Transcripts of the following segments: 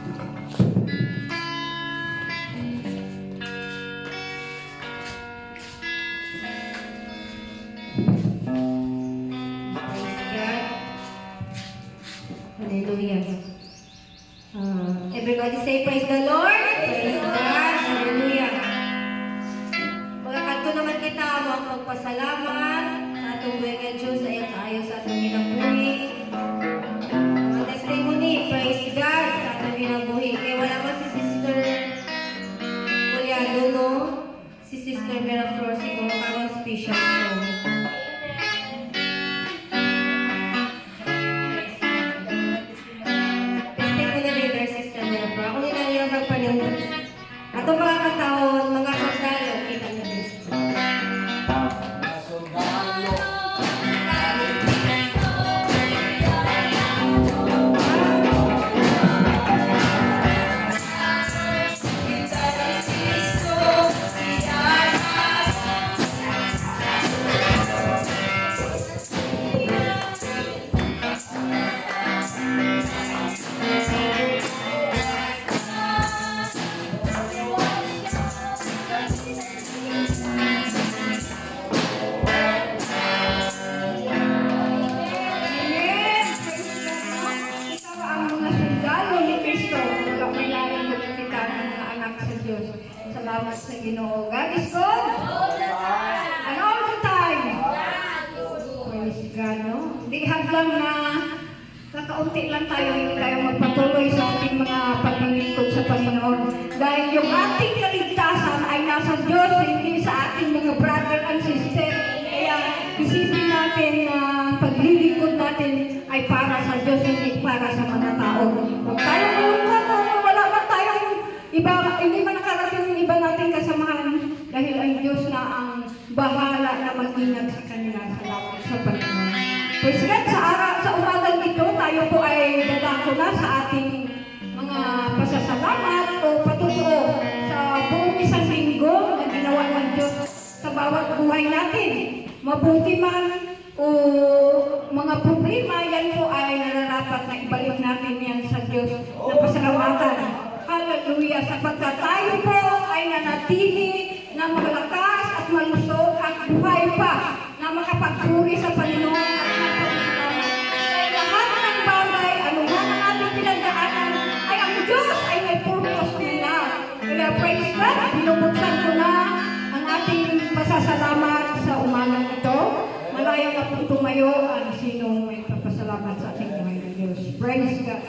Hallelujah. Everybody say, praise the Lord. Praise God. Hallelujah. Magkakanto naman kita mo ang pagpasalamat sa atong buhay nga Diyos sa iyang kaayos sa atong ginabuhi. Mga testimony, praise God sa atong ginabuhi. Kaya wala man si Sister Juliano, no? Si Sister Mera Flor, siguro parang special. Ato mga kataon, mga sundalo, kita na Kristo. Salamat sa Ginoo. God is good. And all the time. Praise God, no? Hindi hadlang na kakaunti lang tayo, hindi tayo magpatuloy sa ating mga paglilingkod sa Panginoon. Dahil yung ating kaligtasan ay nasa Diyos, hindi sa ating mga brother and sister. Kaya isipin natin na paglilingkod natin ay para sa Diyos, hindi para sa mga tao. Huwag tayo malungkot, wala na tayong iba, hindi man nakarating yung iba nating kasamahan dahil ang Diyos na ang bahala na mag-ingat sa kanila. Salamat sa Panginoon. Praise God, sa umagang ito, tayo po ay dadako na sa ating mga pasasalamat o patutuo sa buong isang linggo na ginawa ng Diyos sa bawat buhay natin. Mabuti man o mga problema, yan po ay nararapat na ibalik natin yan sa Diyos na pasalamatan. Hallelujah! Sapagkat tayo po ay nanatili na malakas at malusog at buhay pa na makapagpuri sa Panginoon at magpapasalamat. Kaya lahat ng bagay, ano man ang ating pinagdaanan, ay ang Diyos ay may purpose nila. Kaya praise God, binubuksan ko na ang ating pasasalamat sa umagang ito. Malaya na po tumayo ang sinong may papasalamat sa ating buhay ng Diyos. Praise God.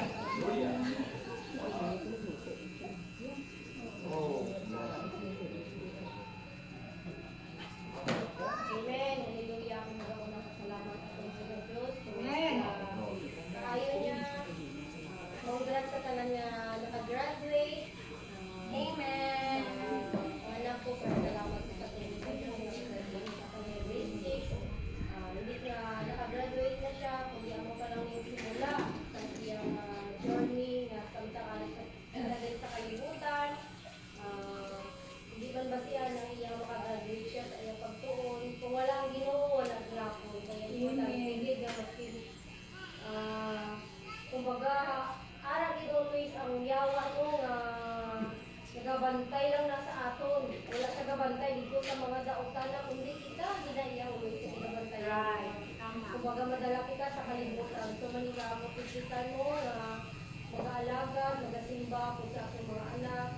Nagabantay lang na sa aton. Wala sa gabantay dito sa mga daotan na kundi kita, ginaiyaw sa gabantay. Kumbaga madala kita sa kalibutan. So Manila, makikita mo na mag-aalaga, mag-asimba kung sa aking mga anak.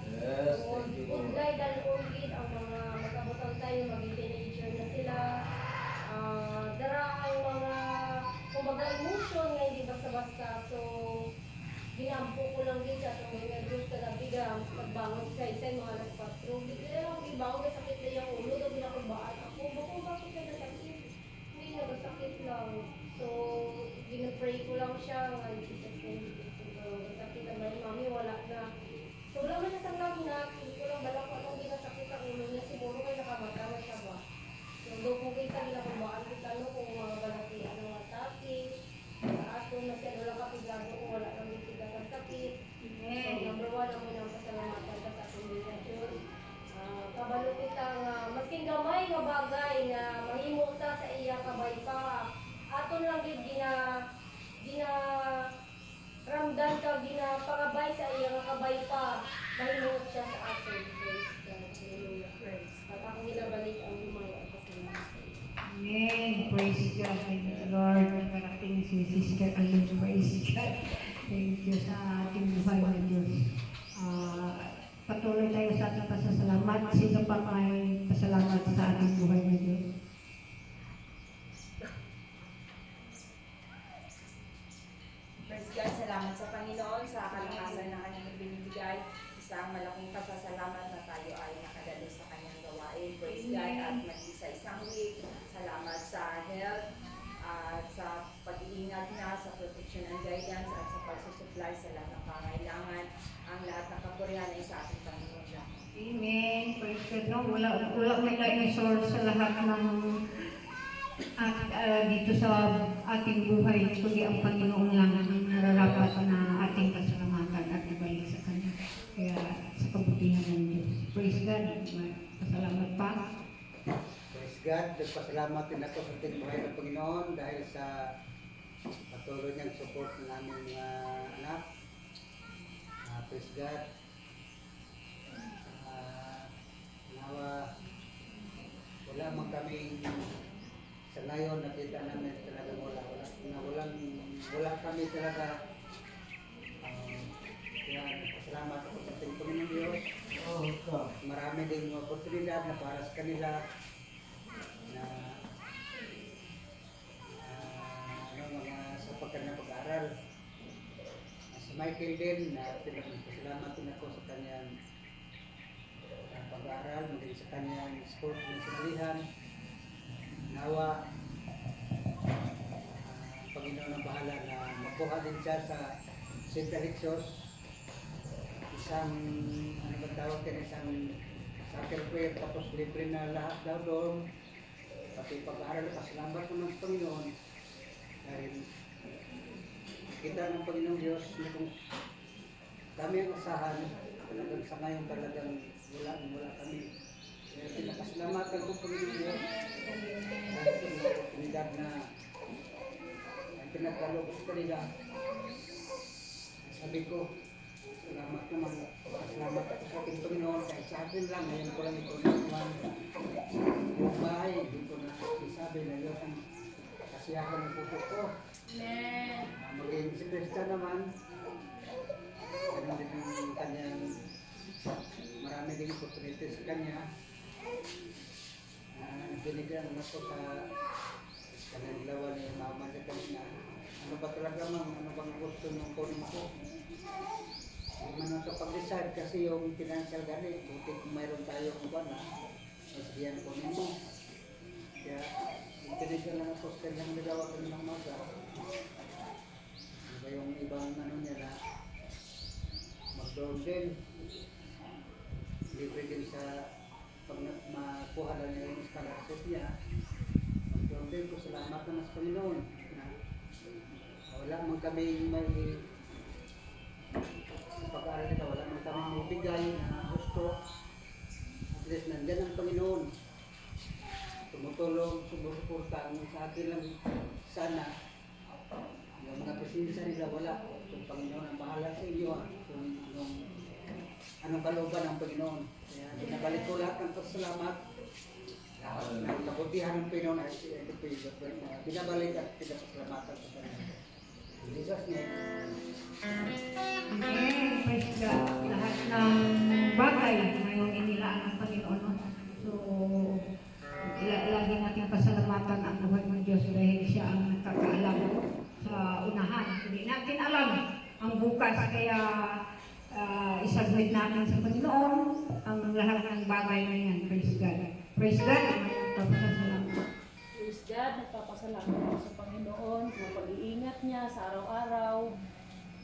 Good guide and good ang mga magkabutan tayo, maging teenager na sila. Dara ang mga, kumbaga emotion nga hindi basta-basta. So, ginampo ko lang din sa itong mga Diyos kagabigang pagbangon sa isa mga alas 4. Bigla lang ibangon na sakit na yung ulo, daw binakubaan ako. Bakit ka nasakit? Hindi nagasakit lang. So, ginapray ko lang siya. Sakit naman, mami, wala na. So, wala man nasang lagnat. Hindi ko lang balak anong ginasakit ang ulo niya. Siguro kayo nakamata na siya ba? So, doon kung kita ginakubaan kita kung mga balatian ng atake. At kung masyado lang kapigado kung wala nang bitigas ang sakit. So, number 1 ang munang pasalamatan ka sa ating Diyos. Kabalo kita Praise God. Thank you, Lord. Nakarating si Sister Alin. Praise God. Thank you sa ating buhay na Diyos. Patuloy tayo sa ating pasasalamat. Sino pa may pasalamat sa ating buhay na Diyos? Praise God, salamat sa Panginoon sa kalakasan na kanyang binibigay. Isang malaking pasasalamat na tayo ay nakadalo sa kanyang gawain. Praise God, at maging sa isang week. Salamat sa health, at sa pag-iingat niya, sa protection and guidance, at sa pagsusupply sa lahat ng pangailangan. Ang lahat ng kapurihan ay sa ating Panginoon siya. Amen. Praise God. No? Wala may dinosaur sa lahat ng dito sa ating buhay, kundi ang Panginoon lang ang nararapat na ating pasalamatan at ibalik sa Kanya. Kaya sa kabutihan ng Diyos. Praise God. Pasalamat pa. Praise God, nagpasalamat din ako sa ating buhay ng Panginoon dahil sa patuloy niyang support ng aming mga anak. Praise God. Nawa, wala man kami sa ngayon, nakita namin talaga wala kami talaga. Kaya nagpasalamat ako sa ating Panginoon Diyos. Marami din mga oportunidad na para sa kanila na mga sa pagkanya pag-aaral. Si Michael din, na pinagpasalamat din ako sa kanyang pag-aaral, maging sa kanyang sport ng sablihan. Nawa, ang Panginoon ang bahala na makuha din siya sa St. Alexos. Isang, ano ba tawag yan, isang soccer player, tapos libre na lahat daw doon. Pati pag-aaral, pasalamat naman sa Panginoon. Dahil kita ng Panginoong Diyos na kung kami ang asahan, talagang sa ngayon talagang wala kami. Kaya pinakasalamatan ko Panginoong Diyos dahil sa mga oportunidad na ang pinagkalo ko sa kanila. Sabi ko, salamat naman. Salamat ako sa ating Panginoon. Kahit sa akin lang, ngayon ko lang ito naman. Yung bahay, hindi ko na isabi na yun ang kasiyahan ng puso ko. Maging si Krista naman, ganun din ang kanyang marami din opportunity sa kanya. Binigyan ako sa kanyang lawan ni Mama na kanina. Ano ba talaga ano bang gusto ng kunin ko? Hindi man nakapag-decide kasi yung financial gani, buti kung mayroon tayo kung ba na, masbihan ko nito. Kaya, pinigyan lang ako sa kanyang nagawa ko ng maga. Ano ba yung ibang ano niya na mag-down din. Libre din sa pag makuha lang niya yung scholarship niya. Mag-down din ko, salamat naman sa Panginoon. Wala man kami may pag-aaral nila, wala man kami may bigay na gusto. At least nandyan ang Panginoon. Tumutulong, sumusuporta sa akin lang sana. Yung mga presensya nila wala. Yung Panginoon ang bahala sa inyo. Kung anong kalooban ng Panginoon. Kaya binabalik ko lahat ng pasalamat. Ang kabutihan ng Panginoon ay binabalik at pinapasalamatan sa Panginoon. In Jesus' name. Amen. Praise God. Lahat ng bagay ngayong inilaan ng Panginoon. So, lagi natin pasalamatan ang buhay ng Diyos dahil siya ang nakakaalam sa unahan. Hindi natin alam ang bukas, kaya isubmit natin sa Panginoon ang lahat ng bagay na yan. Praise God. Praise God. Magpapasalamat. Praise God, nagpapasalamat ako sa Panginoon sa pag-iingat niya sa araw-araw.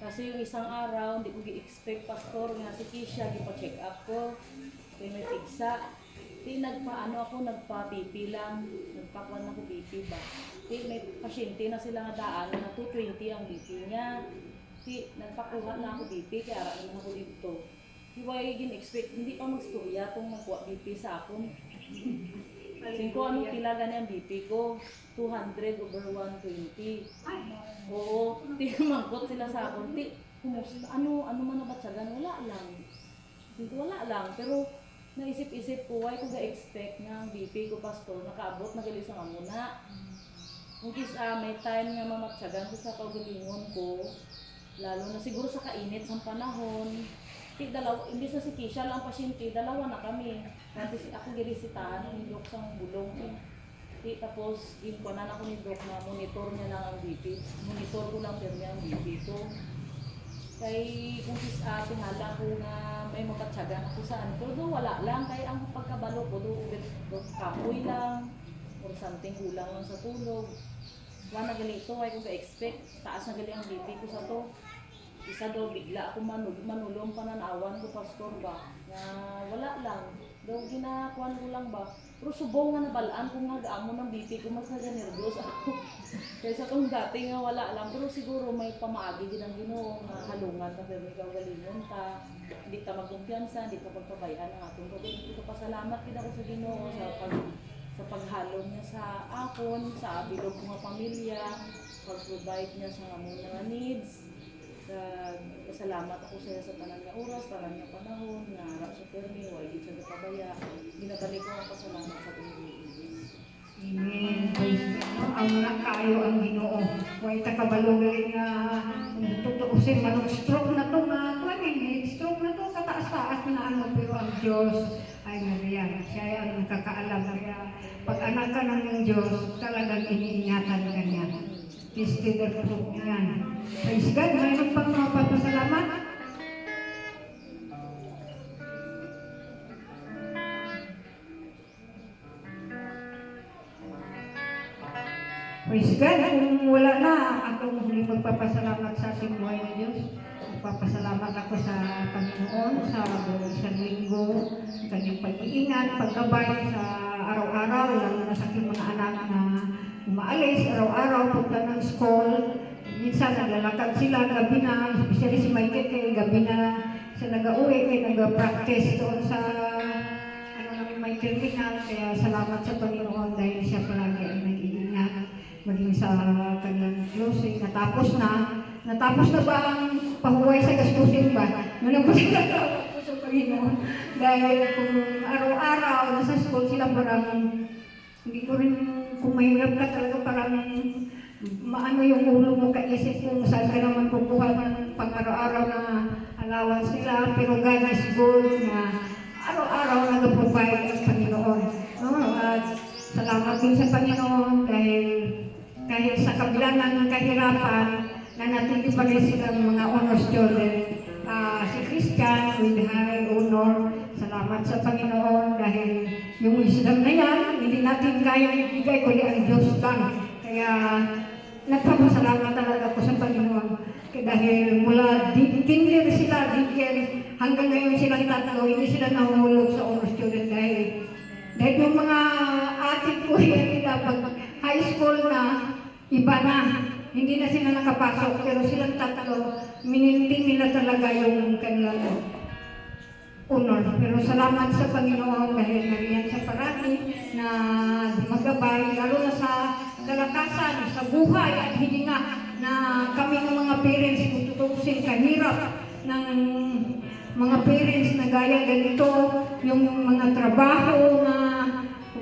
Kasi yung isang araw, hindi ko gi-expect, Pastor, nga si Kisha, gipa-check up ko. Kaya may pigsa. Nagpa-BP lang. Nagpakuan ako BP ba. May pasyente na sila nga daan na 220 ang BP niya. Nagpakuha na ako BP, kaya araw na ako dito. Hindi gin-expect, hindi pa mag-storya kung magkuha BP sa akon. Kasi ko ano pilaga niya ang BP ko, 200 over 120. Oo, mangkot sila sa akon. Kumusta? Ano man na batsagan? Wala lang. Wala lang. Pero naisip-isip ko, why ko ga-expect nga ang BP ko, Pastor, nakaabot na gali sa muna. Kung may time nga mamatsagan ko sa kaugalingon ko, lalo na siguro sa kainit sa panahon. Imbis na si Kisha lang pasyente, dalawa na kami. Kasi ako girisitahan, yung Dok sa bulong. Tapos, impanan ako ni Dok na monitor niya lang ang BP. Monitor ko lang pero niya ang BP ko. Kay kung tinala ko na may mapatsagan ako saan ko, do wala lang. Kaya ang pagkabalo ko, do kapoy lang. Or something kulang lang sa tulog. Wala na ganito, ay kung ka-expect, taas na gali ang BP ko sa to. Isa daw bigla ako manulong pananawan ko pastor ba na wala lang daw ginakuan ko lang ba pero subong nga nabalaan ko nga gaamo ng BP ko mas nervyos ako kaysa kung dati nga wala lang pero siguro may pamaagi din ang Ginoo nga halungan ka pero ikaw galingon ta hindi ka magkumpiyansa hindi ka pagpabayaan ang atong pagod ko pasalamat din ako sa Ginoo sa paghalong niya sa akon sa bilog ko nga pamilya pag-provide niya sa among mga needs. Salamat ako sa tanan nga oras, tanan nga panahon, nga harap sa permi, wala di siya napabaya. Ginabalik ko ang pasalamat sa Pilipinas. Amen. Praise God. Ang mga kayo ang Ginoo. Huwag takabalugaling nga tutuusin manong stroke na to nga stroke na to kataas-taas na ano pero ang Diyos ay nariyan. Siya ang nakakaalam. Kaya pag anak ka ng Diyos, talagang iniingatan ka niya. Tested the fruit niyan. Praise God. Mayroon pang mga papasalamat. Praise God. Kung wala na, akong huli magpapasalamat sa ating buhay ng Diyos. Magpapasalamat ako sa Panginoon sa buong isang linggo, kanyang pag-iingat, paggabay sa araw-araw, lalo na sa aking mga anak na umaalis, araw-araw, punta ng school. Minsan naglalakad sila, gabi na, especially si Michael, kaya gabi na siya nag-uwi, kaya nag-practice doon sa namin may terminal. Kaya salamat sa Panginoon dahil siya palagi ang nag-iingat maging sa kanyang closing. Natapos na ba ang pahuway sa gastusin ba? Manapasalamat po sa Panginoon. Dahil kung araw-araw nasa school sila parang hindi ko rin kung mahirap ka talaga parang maano yung ulo mo kaisip kung saan ka naman kukuha ng pang-araw-araw na allowance nila. Pero God is good na araw-araw nag-provide ang Panginoon. No? At salamat din sa Panginoon dahil kahit sa kabila ng kahirapan na natindi pa rin silang mga honor student. Si Christian with high honor. Salamat sa Panginoon dahil yung wisdom na yan, hindi natin kaya ibigay kundi ang Diyos lang. Kaya nagpapasalamat talaga ako sa Panginoon. Dahil mula kinder sila, hanggang ngayon silang tatlo, hindi sila nahulog sa honor student dahil yung mga ating ko yan pag high school na, iba na. Hindi na sila nakapasok, pero silang tatlo, mininting nila talaga yung kanilang honor. Pero salamat sa Panginoon dahil nariyan sa parati na magabay, lalo na sa kalakasan, sa buhay at hininga na kami ng mga parents, kung tutusin kahirap ng mga parents na gaya ganito, yung mga trabaho na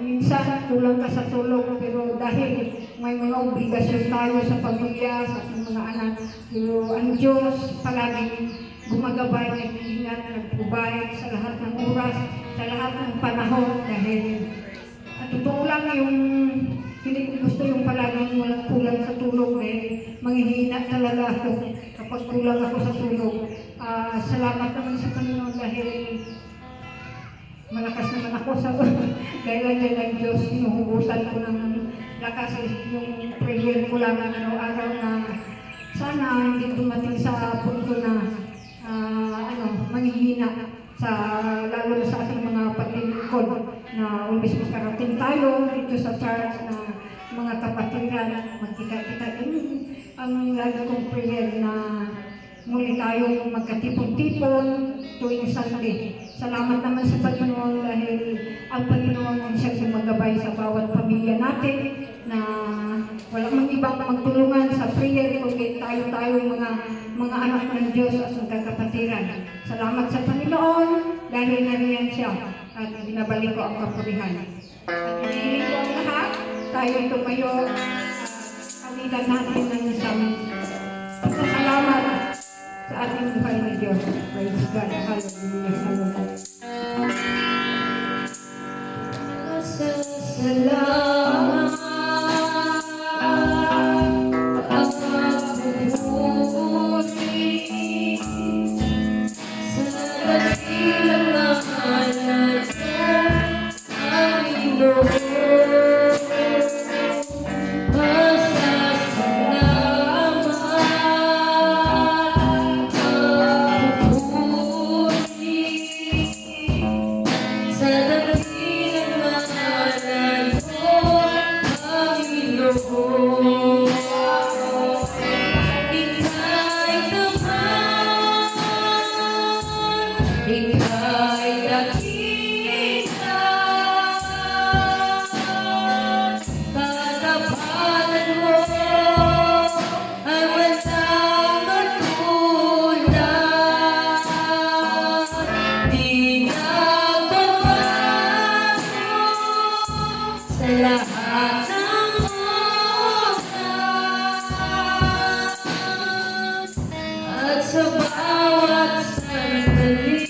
minsan kulang ka sa tulog, pero dahil may mga obligasyon tayo sa pamilya, sa ating mga anak, pero ang Diyos palaging gumagabay, nag-iingat, nag-provide sa lahat ng oras, sa lahat ng panahon, dahil at totoo lang yung hindi ko gusto yung palaging walang kulang sa tulog, manghihina talaga ako kapag kulang ako sa tulog. Salamat naman sa Panginoon dahil malakas naman ako sa kailan ng Diyos, hinuhugutan ko ng lakas yung prayer ko lang araw-araw na sana hindi dumating sa punto na manghihina sa lalo na sa ating mga paglilingkod na umbis makarating tayo dito sa church na mga kapatiran, magkita-kita din ang lagi kong prayer na muli tayong magkatipon-tipon tuwing Sunday. Salamat naman sa Panginoon dahil ang Panginoon ang siyang gumagabay sa bawat pamilya natin na wala mang ibang magtulungan sa prayer kundi tayo mga anak ng Diyos at magkakapatiran. Salamat sa Panginoon dahil nariyan siya at binabalik ko ang kapurihan. At hinihiling ko ang lahat, tayo tumayo. mapitan natin ng isang pasalamat sa ating buhay ni Diyos. Praise God. Hallelujah. Hallelujah. Salamat ang pupuri sa dakilang ngalan mo, aming Lord. Pasasalamat ang pupuri sa dakilang ngalan mo, aming Lord. Ika'y dakila, katapatan mo ay walang matulad. Pinagbabago sa lahat ng oras at sa bawat sandali.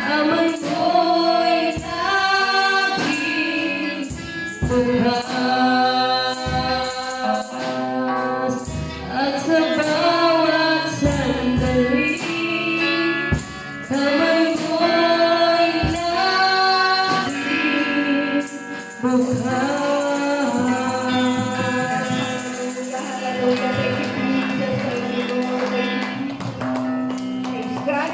Amoy mo'y laging bukas at sa bawat sandali. Kamay mo'y laging bukas. Hallelujah, thank you, Jesus. Praise God.